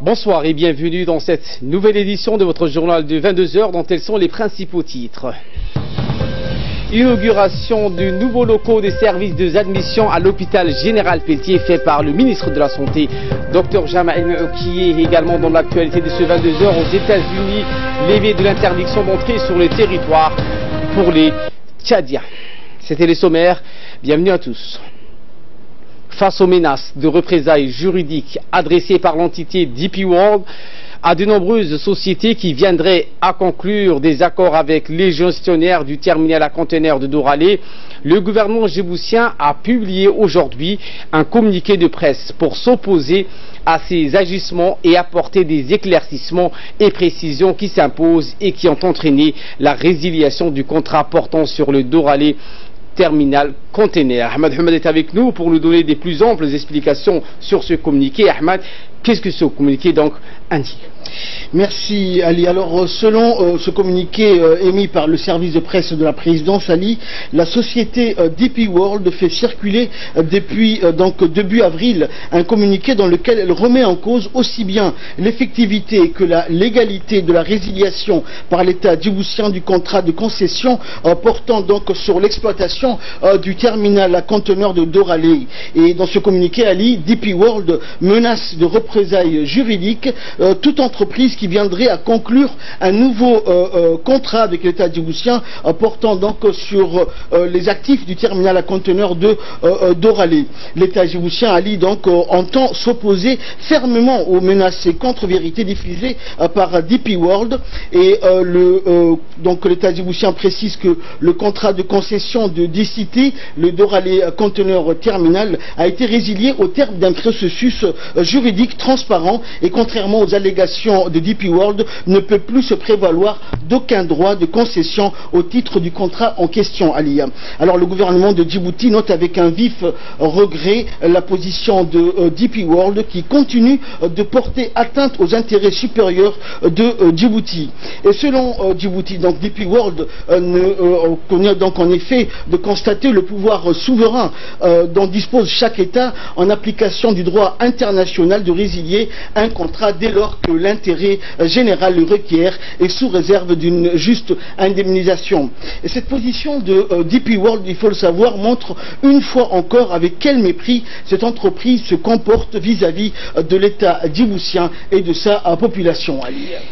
Bonsoir et bienvenue dans cette nouvelle édition de votre journal de 22 heures dont tels sont les principaux titres. Inauguration de nouveaux locaux des services d'admission à l'hôpital général Pelletier fait par le ministre de la Santé, Dr Jamaïm, qui est également dans l'actualité de ce 22 heures aux États-Unis, levé de l'interdiction d'entrée sur le territoire pour les Tchadiens. C'était les sommaires. Bienvenue à tous. Face aux menaces de représailles juridiques adressées par l'entité DP World à de nombreuses sociétés qui viendraient à conclure des accords avec les gestionnaires du terminal à conteneurs de Doralé, le gouvernement djiboutien a publié aujourd'hui un communiqué de presse pour s'opposer à ces agissements et apporter des éclaircissements et précisions qui s'imposent et qui ont entraîné la résiliation du contrat portant sur le Doralé terminal container. Ahmed Hamad est avec nous pour nous donner des plus amples explications sur ce communiqué. Ahmed, qu'est-ce que ce communiqué donc indique? Merci Ali. Alors selon ce communiqué émis par le service de presse de la présidence, Ali, la société DP World fait circuler depuis début avril un communiqué dans lequel elle remet en cause aussi bien l'effectivité que la légalité de la résiliation par l'État djiboutien du contrat de concession portant donc sur l'exploitation du terminal à conteneurs de Doralé. Et dans ce communiqué, Ali, DP World menace de représailles juridiques toute entreprise qui viendrait à conclure un nouveau contrat avec l'État djiboutien portant donc sur les actifs du terminal à conteneurs de Doralé. L'État djiboutien, Ali, donc entend s'opposer fermement aux menaces et contre-vérités diffusées par DP World et l'État djiboutien précise que le contrat de concession de DCT, le Doralé Conteneur Terminal, a été résilié au terme d'un processus juridique transparent et contrairement aux allégations de DP World, ne peut plus se prévaloir d'aucun droit de concession au titre du contrat en question, Ali. Alors le gouvernement de Djibouti note avec un vif regret la position de DP World qui continue de porter atteinte aux intérêts supérieurs de Djibouti. Et selon Djibouti, donc DP World connaît donc en effet de constater le pouvoir souverain dont dispose chaque État en application du droit international de résilier un contrat dès lors que l'intérêt général le requiert et sous réserve d'une juste indemnisation. Et cette position de DP World, il faut le savoir, montre une fois encore avec quel mépris cette entreprise se comporte vis-à-vis de l'État djiboutien et de sa population.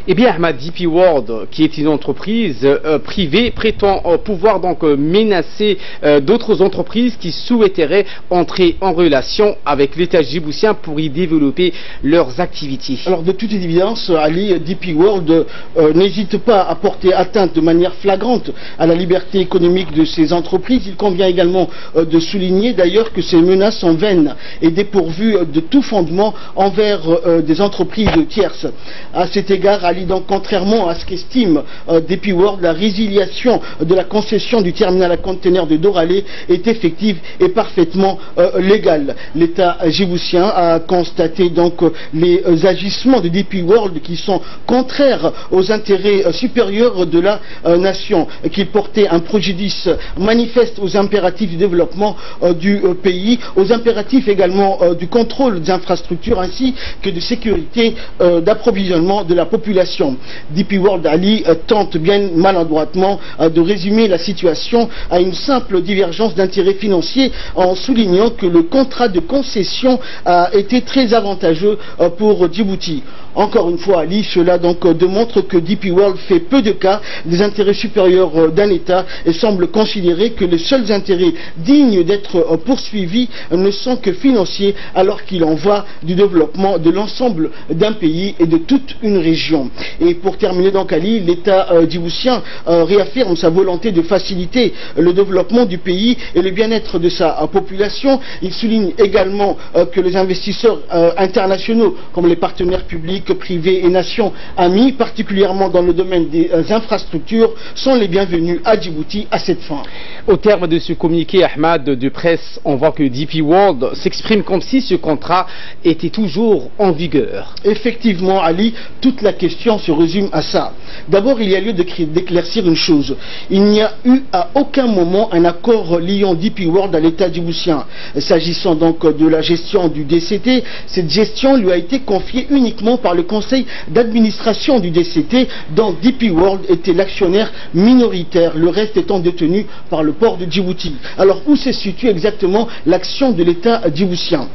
Eh bien, Ahmad, DP World, qui est une entreprise privée, prétend pouvoir donc menacer d'autres entreprises qui souhaiteraient entrer en relation avec l'État djiboutien pour y développer leurs activités. Alors de toute évidence, Ali, DP World n'hésite pas à porter atteinte de manière flagrante à la liberté économique de ces entreprises. Il convient également de souligner d'ailleurs que ces menaces sont vaines et dépourvues de tout fondement envers des entreprises tierces. À cet égard, Ali, donc contrairement à ce qu'estime DP World, la résiliation de la concession du terminal à conteneurs de Doralé est effective et parfaitement légale. L'État djiboutien a constaté donc les agissements de DP World qui sont contraires aux intérêts supérieurs de la nation, qui portaient un préjudice manifeste aux impératifs du développement du pays, aux impératifs également du contrôle des infrastructures ainsi que de sécurité d'approvisionnement de la population. DP World, Ali, tente bien maladroitement de résumer la situation à une simple divergence d'intérêts financiers en soulignant que le contrat de concession a été très avantageux pour Djibouti. Encore une fois, Ali, cela donc démontre que DP World fait peu de cas des intérêts supérieurs d'un État et semble considérer que les seuls intérêts dignes d'être poursuivis ne sont que financiers alors qu'il en va du développement de l'ensemble d'un pays et de toute une région. Et pour terminer donc, Ali, l'État djiboutien réaffirme sa volonté de faciliter le développement du pays et le bien-être de sa population. Il souligne également que les investisseurs internationaux comme les partenaires publics, privés et nations amies, particulièrement dans le domaine des infrastructures, sont les bienvenus à Djibouti à cette fin. Au terme de ce communiqué, Ahmad, de presse, on voit que DP World s'exprime comme si ce contrat était toujours en vigueur. Effectivement, Ali, toute la question se résume à ça. D'abord, il y a lieu d'éclaircir une chose. Il n'y a eu à aucun moment un accord liant DP World à l'État djiboutien. S'agissant donc de la gestion du DCT, cette gestion mission lui a été confiée uniquement par le conseil d'administration du DCT, dont DP World était l'actionnaire minoritaire, le reste étant détenu par le port de Djibouti. Alors où se situe exactement l'action de l'État djiboutien?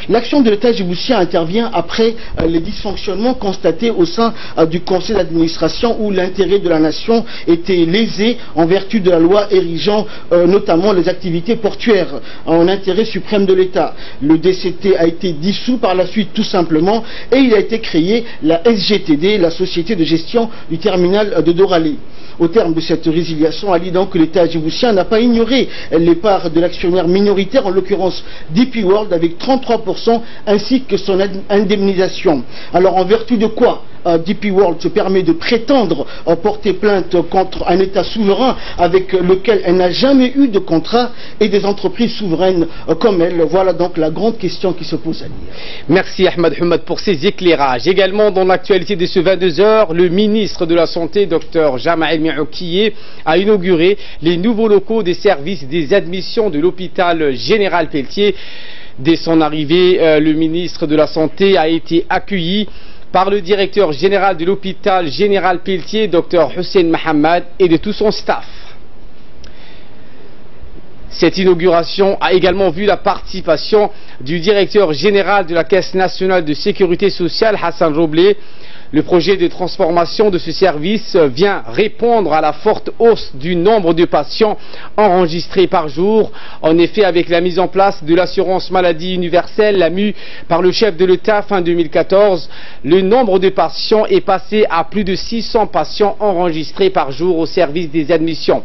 L'action de l'État djiboutien intervient après les dysfonctionnements constatés au sein du conseil d'administration, où l'intérêt de la nation était lésé en vertu de la loi érigeant notamment les activités portuaires en intérêt suprême de l'État. Le DCT a été dissous par la suite tout simplement, et il a été créé la SGTD, la société de gestion du terminal de Doralé. Au terme de cette résiliation, Ali, donc, l'État djiboutien n'a pas ignoré les parts de l'actionnaire minoritaire, en l'occurrence DP World, avec 33%, ainsi que son indemnisation. Alors, en vertu de quoi DP World se permet de prétendre porter plainte contre un État souverain avec lequel elle n'a jamais eu de contrat, et des entreprises souveraines comme elle? Voilà donc la grande question qui se pose à lui. Merci Ahmed Hamad pour ces éclairages. Également dans l'actualité de ce 22h, le ministre de la Santé, Dr Jama El-Miokiye, a inauguré les nouveaux locaux des services des admissions de l'hôpital général Pelletier. Dès son arrivée, le ministre de la Santé a été accueilli par le directeur général de l'hôpital général Pelletier, Dr Hussein Mohamed, et de tout son staff. Cette inauguration a également vu la participation du directeur général de la Caisse nationale de sécurité sociale, Hassan Roblé. Le projet de transformation de ce service vient répondre à la forte hausse du nombre de patients enregistrés par jour. En effet, avec la mise en place de l'assurance maladie universelle, l'AMU, par le chef de l'État fin 2014, le nombre de patients est passé à plus de 600 patients enregistrés par jour au service des admissions.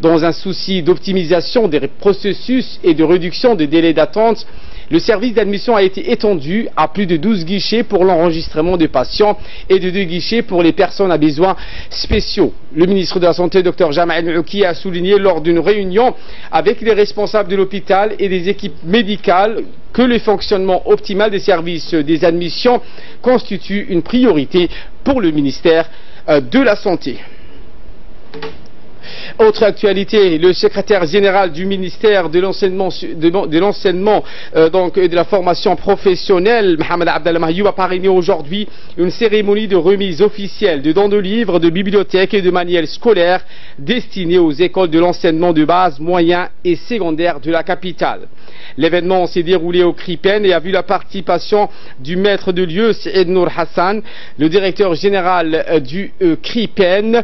Dans un souci d'optimisation des processus et de réduction des délais d'attente, le service d'admission a été étendu à plus de 12 guichets pour l'enregistrement des patients et de 2 guichets pour les personnes à besoins spéciaux. Le ministre de la Santé, Dr Jama El-Miokiye, a souligné lors d'une réunion avec les responsables de l'hôpital et des équipes médicales que le fonctionnement optimal des services des admissions constitue une priorité pour le ministère de la Santé. Autre actualité, le secrétaire général du ministère de l'enseignement et de la formation professionnelle, Mohamed Abdallah Mahiou, a parrainé aujourd'hui une cérémonie de remise officielle de dons de livres, de bibliothèques et de manuels scolaires destinés aux écoles de l'enseignement de base, moyen et secondaire de la capitale. L'événement s'est déroulé au Kripen et a vu la participation du maître de lieu, Saïd Nour Hassan, le directeur général du Kripen.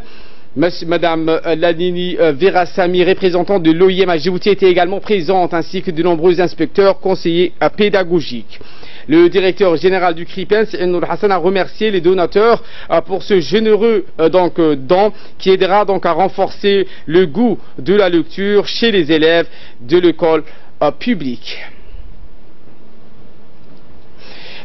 Madame Ladini Verasami, représentante de l'OIM à Djibouti, était également présente, ainsi que de nombreux inspecteurs conseillers pédagogiques. Le directeur général du Kripen, Nour Hassan, a remercié les donateurs pour ce généreux don qui aidera donc à renforcer le goût de la lecture chez les élèves de l'école publique.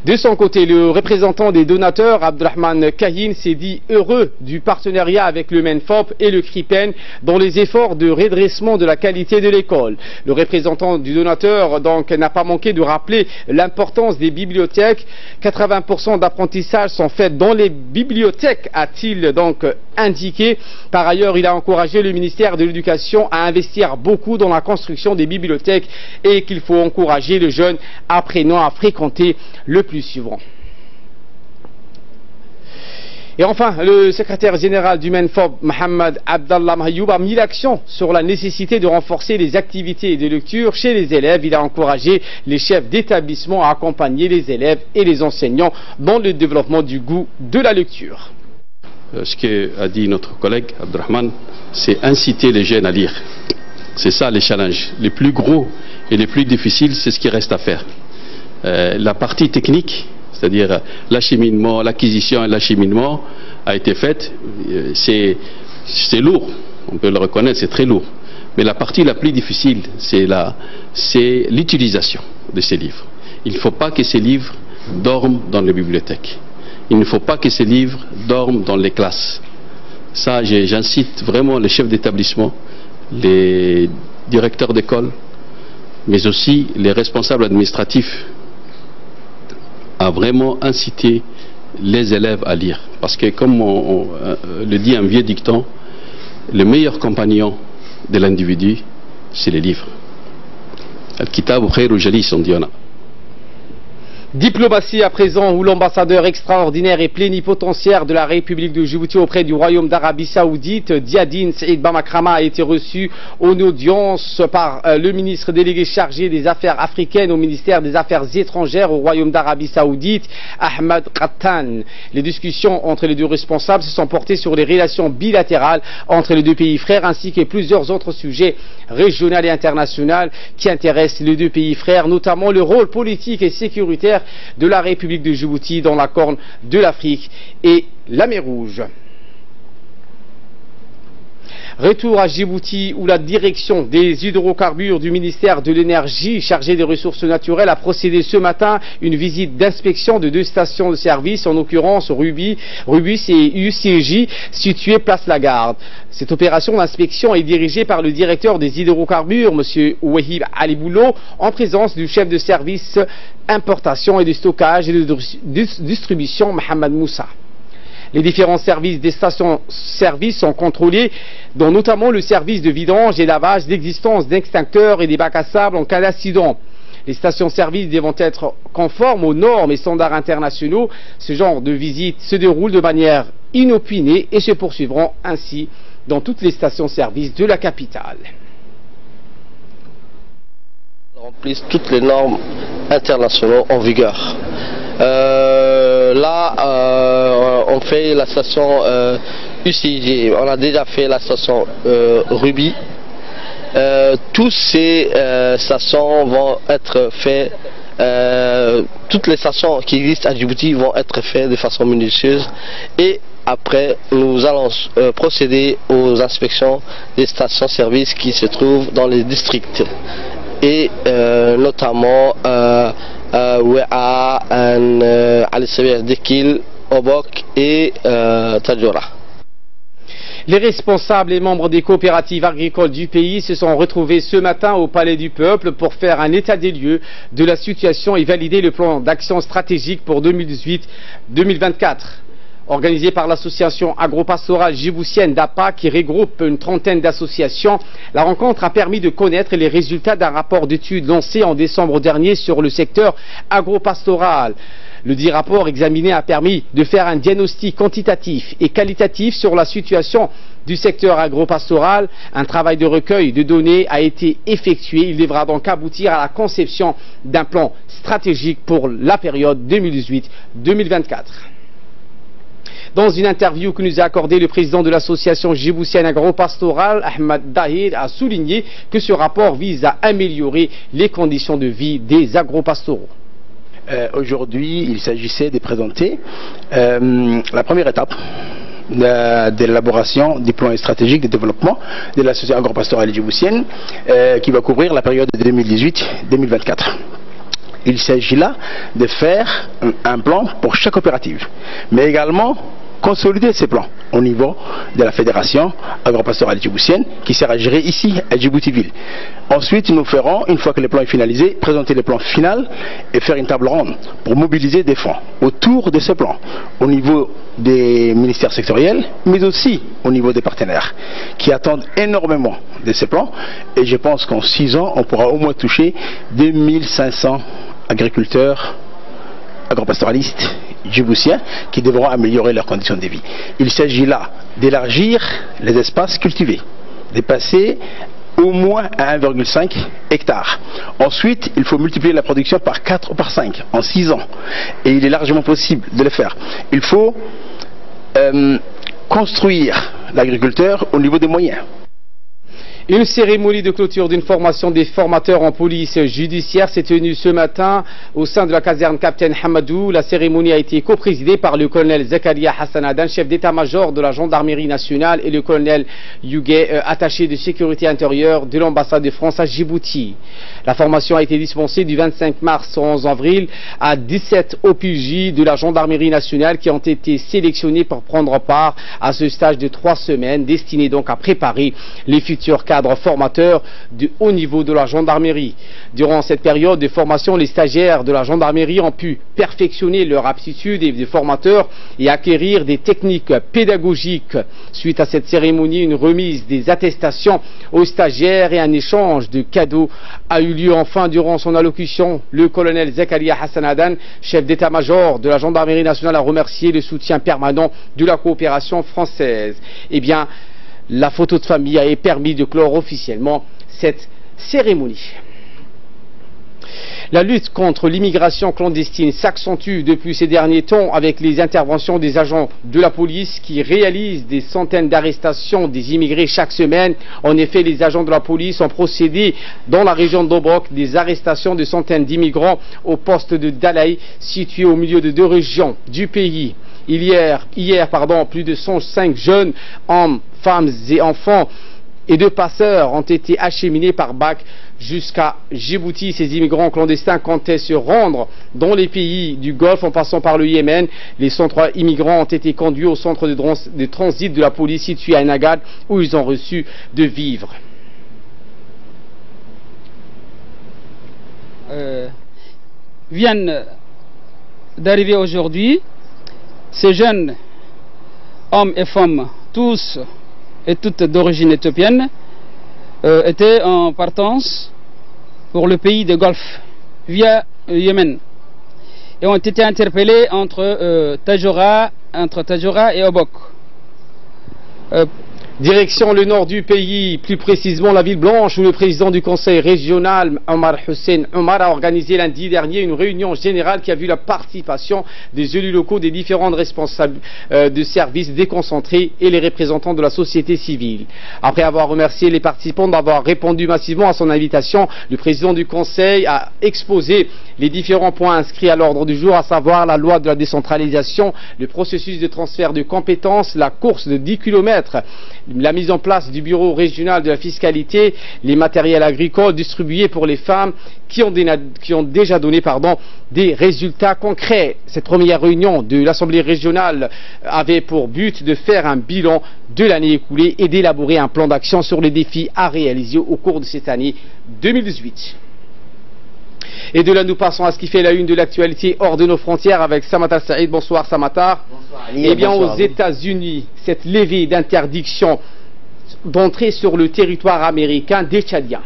De son côté, le représentant des donateurs, Abdelrahman Kahin, s'est dit heureux du partenariat avec le MENFOP et le Kripen dans les efforts de redressement de la qualité de l'école. Le représentant du donateur n'a pas manqué de rappeler l'importance des bibliothèques. 80% d'apprentissage sont faits dans les bibliothèques, a-t-il indiqué. Par ailleurs, il a encouragé le ministère de l'Éducation à investir beaucoup dans la construction des bibliothèques et qu'il faut encourager les jeunes apprenants à fréquenter le plus suivant. Et enfin, le secrétaire général du MENFOP, Mohamed Abdallah Mahiou, a mis l'accent sur la nécessité de renforcer les activités de lecture chez les élèves. Il a encouragé les chefs d'établissement à accompagner les élèves et les enseignants dans le développement du goût de la lecture. Ce qu'a dit notre collègue Abdelrahman, c'est inciter les jeunes à lire. C'est ça les challenges. Les plus gros et les plus difficiles, c'est ce qui reste à faire. La partie technique, c'est-à-dire l'acheminement, l'acquisition et l'acheminement, a été faite. C'est lourd, on peut le reconnaître, c'est très lourd. Mais la partie la plus difficile, c'est l'utilisation de ces livres. Il ne faut pas que ces livres dorment dans les bibliothèques. Il ne faut pas que ces livres dorment dans les classes. Ça, j'incite vraiment les chefs d'établissement, les directeurs d'école, mais aussi les responsables administratifs à vraiment inciter les élèves à lire. Parce que comme on le dit un vieux dicton, le meilleur compagnon de l'individu, c'est les livres. Al-Kitab khayrul jalis, on dit. Diplomatie à présent, où l'ambassadeur extraordinaire et plénipotentiaire de la République de Djibouti auprès du Royaume d'Arabie Saoudite, Diadine Saïd Bamakrama, a été reçu en audience par le ministre délégué chargé des Affaires africaines au ministère des Affaires étrangères au Royaume d'Arabie Saoudite, Ahmed Qattan. Les discussions entre les deux responsables se sont portées sur les relations bilatérales entre les deux pays frères ainsi que plusieurs autres sujets régionaux et internationaux qui intéressent les deux pays frères, notamment le rôle politique et sécuritaire de la République de Djibouti dans la Corne de l'Afrique et la mer Rouge. Retour à Djibouti où la direction des hydrocarbures du ministère de l'énergie chargée des ressources naturelles a procédé ce matin à une visite d'inspection de deux stations de service, en l'occurrence Rubis et UCJ, situées place Lagarde. Cette opération d'inspection est dirigée par le directeur des hydrocarbures, M. Wahib Aliboulou, en présence du chef de service importation et de stockage et de distribution, Mohamed Moussa. Les différents services des stations-service sont contrôlés, dont notamment le service de vidange et lavage, l'existence d'extincteurs et des bacs à sable en cas d'accident. Les stations-service devront être conformes aux normes et standards internationaux. Ce genre de visites se déroule de manière inopinée et se poursuivront ainsi dans toutes les stations-service de la capitale. Remplissent toutes les normes internationales en vigueur. On fait la station UCJ, on a déjà fait la station Rubis. Tous ces stations vont être faites, toutes les stations qui existent à Djibouti vont être faites de façon minutieuse et après nous allons procéder aux inspections des stations-service qui se trouvent dans les districts et notamment Wea, Al-Sabir, Dekil, Obok et Tadjoura. Les responsables et membres des coopératives agricoles du pays se sont retrouvés ce matin au Palais du Peuple pour faire un état des lieux de la situation et valider le plan d'action stratégique pour 2018-2024. Organisé par l'association agropastorale djiboutienne d'APA qui regroupe une trentaine d'associations, la rencontre a permis de connaître les résultats d'un rapport d'étude lancé en décembre dernier sur le secteur agropastoral. Le dit rapport examiné a permis de faire un diagnostic quantitatif et qualitatif sur la situation du secteur agropastoral. Un travail de recueil de données a été effectué. Il devra donc aboutir à la conception d'un plan stratégique pour la période 2018-2024. Dans une interview que nous a accordée le président de l'association djiboutienne agropastorale, Ahmed Dahir, a souligné que ce rapport vise à améliorer les conditions de vie des agropastoraux. Aujourd'hui, il s'agissait de présenter la première étape de l'élaboration du plan stratégique de développement de l'association agropastorale djiboutienne qui va couvrir la période de 2018-2024. Il s'agit là de faire un plan pour chaque coopérative, mais également consolider ces plans au niveau de la fédération agropastorale djiboutienne qui sera gérée ici à Djibouti-Ville. Ensuite, nous ferons, une fois que le plan est finalisé, présenter le plan final et faire une table ronde pour mobiliser des fonds autour de ce plan, au niveau des ministères sectoriels, mais aussi au niveau des partenaires qui attendent énormément de ces plans. Et je pense qu'en 6 ans, on pourra au moins toucher 2500 agriculteurs agropastoralistes djiboutiens qui devront améliorer leurs conditions de vie. Il s'agit là d'élargir les espaces cultivés, de passer au moins à 1,5 hectares. Ensuite, il faut multiplier la production par 4 ou par 5 en 6 ans. Et il est largement possible de le faire. Il faut construire l'agriculteur au niveau des moyens. Une cérémonie de clôture d'une formation des formateurs en police judiciaire s'est tenue ce matin au sein de la caserne Capitaine Hamadou. La cérémonie a été coprésidée par le colonel Zakaria Hassan Adan, chef d'état-major de la gendarmerie nationale, et le colonel Yougué, attaché de sécurité intérieure de l'ambassade de France à Djibouti. La formation a été dispensée du 25 mars au 11 avril à 17 OPJ de la gendarmerie nationale qui ont été sélectionnés pour prendre part à ce stage de 3 semaines destiné donc à préparer les futurs cadres cadres formateurs de haut niveau de la gendarmerie. Durant cette période de formation, les stagiaires de la gendarmerie ont pu perfectionner leur aptitude de formateurs et acquérir des techniques pédagogiques. Suite à cette cérémonie, une remise des attestations aux stagiaires et un échange de cadeaux a eu lieu. Enfin, durant son allocution, le colonel Zakaria Hassan Adan, chef d'état-major de la gendarmerie nationale, a remercié le soutien permanent de la coopération française. Eh bien, la photo de famille a permis de clore officiellement cette cérémonie. La lutte contre l'immigration clandestine s'accentue depuis ces derniers temps avec les interventions des agents de la police qui réalisent des centaines d'arrestations des immigrés chaque semaine. En effet, les agents de la police ont procédé dans la région d'Obok des arrestations de centaines d'immigrants au poste de Dalaï, situé au milieu de deux régions du pays. Hier, plus de 105 jeunes hommes, femmes et enfants et deux passeurs ont été acheminés par bac jusqu'à Djibouti. Ces immigrants clandestins comptaient se rendre dans les pays du Golfe en passant par le Yémen. Les 103 immigrants ont été conduits au centre de transit de la police situé à Nagad où ils ont reçu de vivres. Viennent d'arriver aujourd'hui ces jeunes hommes et femmes, tous et toutes d'origine éthiopienne, étaient en partance pour le pays de Golfe via le Yémen et ont été interpellés entre Tadjoura et Obok. Direction le nord du pays, plus précisément la ville blanche, où le président du conseil régional, Omar Hussein Omar, a organisé lundi dernier une réunion générale qui a vu la participation des élus locaux, des différentes responsables de services déconcentrés et les représentants de la société civile. Après avoir remercié les participants d'avoir répondu massivement à son invitation, le président du conseil a exposé les différents points inscrits à l'ordre du jour, à savoir la loi de la décentralisation, le processus de transfert de compétences, la course de 10 km, la mise en place du bureau régional de la fiscalité, les matériels agricoles distribués pour les femmes qui ont déjà donné des résultats concrets. Cette première réunion de l'Assemblée régionale avait pour but de faire un bilan de l'année écoulée et d'élaborer un plan d'action sur les défis à réaliser au cours de cette année 2018. Et de là, nous passons à ce qui fait la une de l'actualité hors de nos frontières avec Samatar Saïd. Bonsoir Samatar. Bonsoir Ali. Eh bien, bonsoir, aux États-Unis, cette levée d'interdiction d'entrer sur le territoire américain des Tchadiens.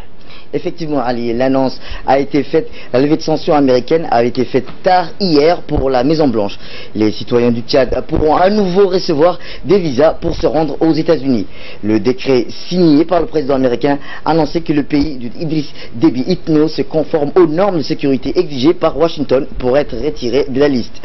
Effectivement, Ali, l'annonce a été faite, la levée de sanctions américaine a été faite tard hier pour la Maison-Blanche. Les citoyens du Tchad pourront à nouveau recevoir des visas pour se rendre aux États-Unis. Le décret signé par le président américain annonçait que le pays d'Idriss Déby Itno se conforme aux normes de sécurité exigées par Washington pour être retiré de la liste.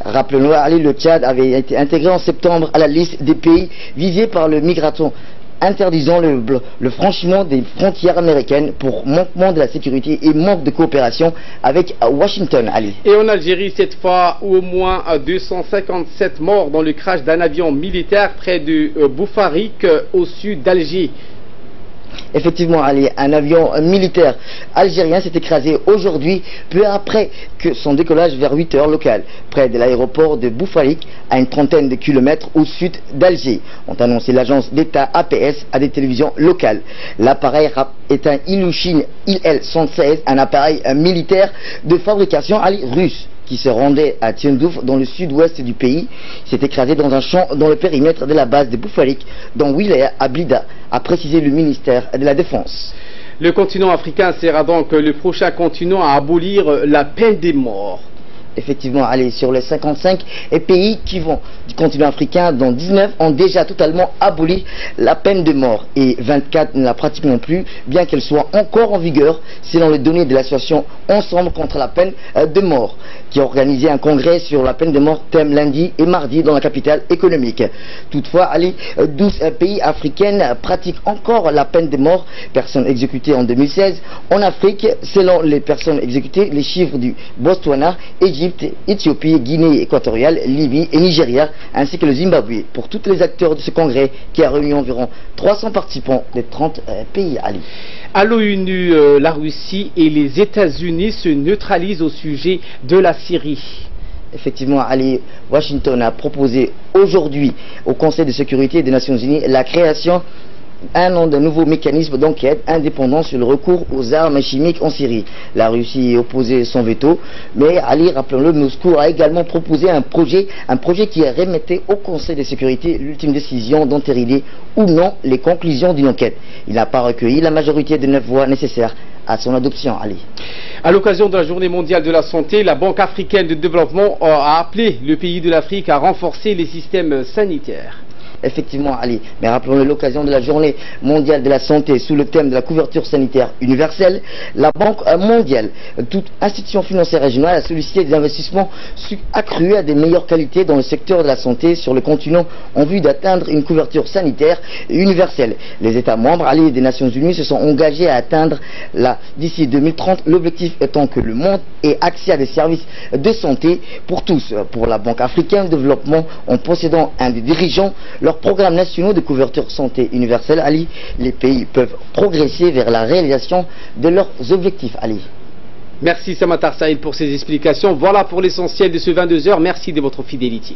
Rappelons-le, Ali, le Tchad avait été intégré en septembre à la liste des pays visés par le migraton, interdisant le franchissement des frontières américaines pour manquement de la sécurité et manque de coopération avec Washington, Ali. Et en Algérie, cette fois, au moins 257 morts dans le crash d'un avion militaire près de Boufarik, au sud d'Alger. Effectivement, Ali, un avion militaire algérien s'est écrasé aujourd'hui, peu après que son décollage vers 8 heures locales, près de l'aéroport de Boufarik, à une trentaine de kilomètres au sud d'Alger, ont annoncé l'agence d'État APS à des télévisions locales. L'appareil est un Ilyushin Il-116, un appareil militaire de fabrication russe, qui se rendait à Tiendouf dans le sud-ouest du pays. Il s'est écrasé dans un champ dans le périmètre de la base de Boufarik, dans Wilaya à Blida, a précisé le ministère de la Défense. Le continent africain sera donc le prochain continent à abolir la peine des morts. Effectivement, allez, sur les 55 pays qui vont du continent africain, dont 19 ont déjà totalement aboli la peine de mort et 24 ne la pratiquent non plus, bien qu'elle soit encore en vigueur, selon les données de l'association Ensemble contre la peine de mort, qui a organisé un congrès sur la peine de mort thème lundi et mardi dans la capitale économique. Toutefois, allez, 12 pays africains pratiquent encore la peine de mort, personnes exécutées en 2016. En Afrique, selon les personnes exécutées, les chiffres du Botswana, Égypte, Éthiopie, Guinée équatoriale, Libye et Nigeria, ainsi que le Zimbabwe, pour tous les acteurs de ce congrès qui a réuni environ 300 participants des 30 pays. Ali. À l'ONU, la Russie et les États-Unis se neutralisent au sujet de la Syrie. Effectivement, Ali, Washington a proposé aujourd'hui au Conseil de sécurité des Nations Unies la création un an d'un nouveau mécanisme d'enquête indépendant sur le recours aux armes chimiques en Syrie. La Russie a opposé son veto, mais Ali, rappelons-le, Moscou a également proposé un projet qui remettait au Conseil de sécurité l'ultime décision d'entériner ou non les conclusions d'une enquête. Il n'a pas recueilli la majorité des 9 voix nécessaires à son adoption, Ali. À l'occasion de la Journée mondiale de la santé, la Banque africaine de développement a appelé le pays de l'Afrique à renforcer les systèmes sanitaires. Effectivement, Ali, mais rappelons-le, l'occasion de la Journée mondiale de la santé sous le thème de la couverture sanitaire universelle, la Banque mondiale, toute institution financière régionale, a sollicité des investissements accrus à des meilleures qualités dans le secteur de la santé sur le continent en vue d'atteindre une couverture sanitaire universelle. Les États membres alliés des Nations Unies se sont engagés à atteindre d'ici 2030, l'objectif étant que le monde ait accès à des services de santé pour tous. Pour la Banque africaine de développement, en possédant un des dirigeants, leurs programmes nationaux de couverture santé universelle, Ali, les pays peuvent progresser vers la réalisation de leurs objectifs, Ali. Merci Samatar Saïd pour ces explications. Voilà pour l'essentiel de ce 22h. Merci de votre fidélité.